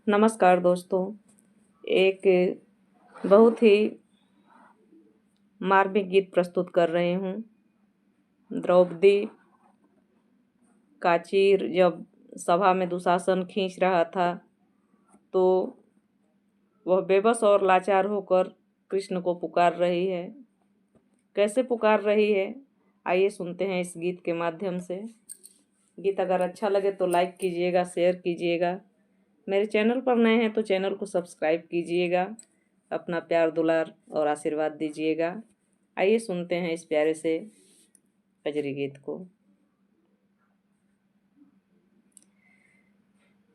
नमस्कार दोस्तों। एक बहुत ही मार्मिक गीत प्रस्तुत कर रही हूँ। द्रौपदी का चीर जब सभा में दुशासन खींच रहा था तो वह बेबस और लाचार होकर कृष्ण को पुकार रही है। कैसे पुकार रही है, आइए सुनते हैं इस गीत के माध्यम से। गीत अगर अच्छा लगे तो लाइक कीजिएगा, शेयर कीजिएगा। मेरे चैनल पर नए हैं तो चैनल को सब्सक्राइब कीजिएगा। अपना प्यार दुलार और आशीर्वाद दीजिएगा। आइए सुनते हैं इस प्यारे से कजरी गीत को।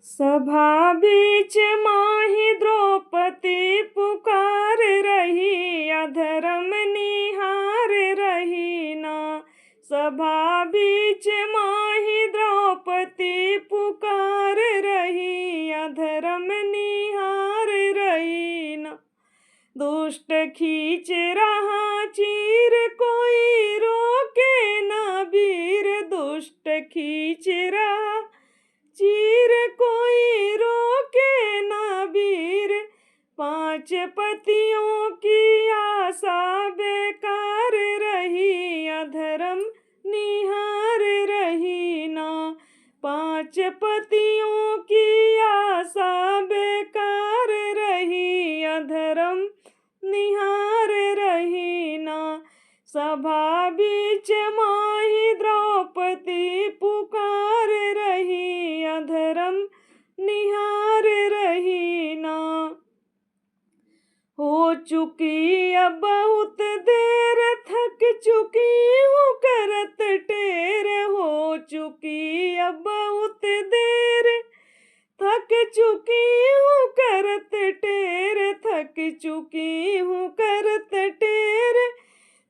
सभा बीच माही द्रौपदी पुकार रही, अधर्म निहार रही ना। सभा बीच माही द्रौपदी पुकार रही, अधर्म निहार रही ना। दुष्ट खींच रहा चीर, कोई रोके ना वीर। दुष्ट खींच रहा चीर, कोई रोके ना वीर। पांच पतियों की आशा बेकार रही, अधर्म निहार रही ना। पांच पतियों की आशा बेकार रही, अधर्म निहार रही ना। सभा बीच माही द्रौपदी पुकार रही, अधर्म निहार रही ना। हो चुकी अब बहुत देर, थक चुकी हूँ करत टेर। हो चुकी अब बहुत देर, थक चुकी हूँ करत टेर। थक चुकी हूँ करत टेर,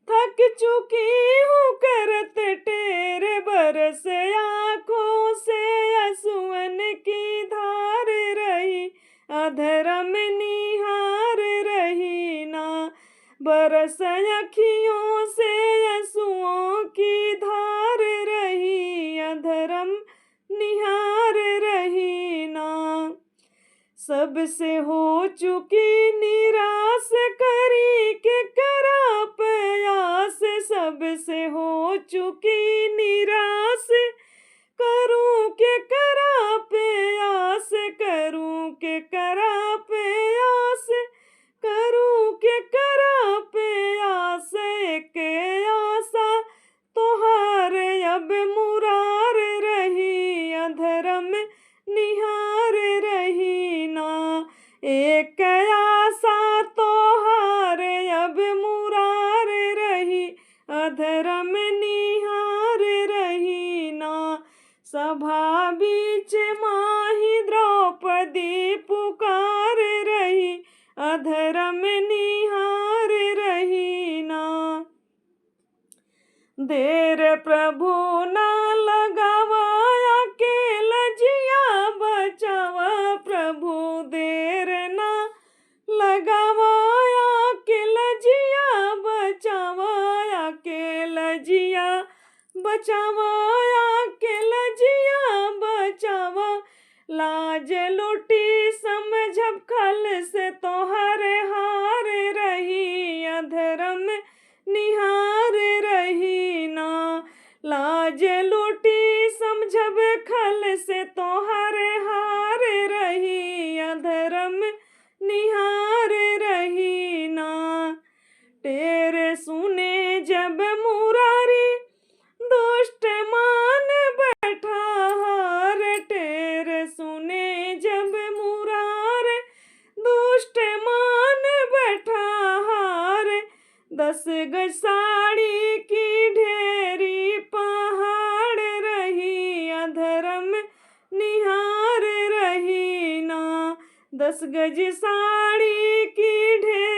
थक चुकी हूँ करत टेर। बरस आँखों से आंसुअन की धार रही, अधर्म निहार रही ना। बरस अखियों से आंसुओं की धार रही, अधर्म निहार रही ना। सबसे हो चुकी निराश, करी के करा प्रयास। सबसे हो चुकी निराश, करूं के करा प्रयास। करूं के करा प्रयास, करूं के करा प्रयास। एक आशा तोहार अब मुरार रही, अधर्म निहार रही ना। एक आशा तोहार अब मुरार रही, अधर्म निहार रही ना। सभा बीच माही द्रौपदी पुकार रही, अधर्म निहार रही ना। देर प्रभु ना लगावा, अकेला जिया बचावा। प्रभु देर ना लगावा, अकेला जिया बचावा। अकेला जिया बचावा, अकेला जिया बचावा। लाज लुटी समझब खल से तोहर हार रही, अधर्म निहार रही ना। लाज लुटी समझब खल से तोहर हार रही, अधर्म निहार रही ना। तेरे सुने जब मुरारी, दुष्ट मान बैठा हार। तेरे सुने जब मुरारे, दुष्ट मान बैठा हार। 10 गज साड़ी की ढेरी पहाड़ रही, अधर्म निहार रही ना। 10 गज साड़ी की ढेरी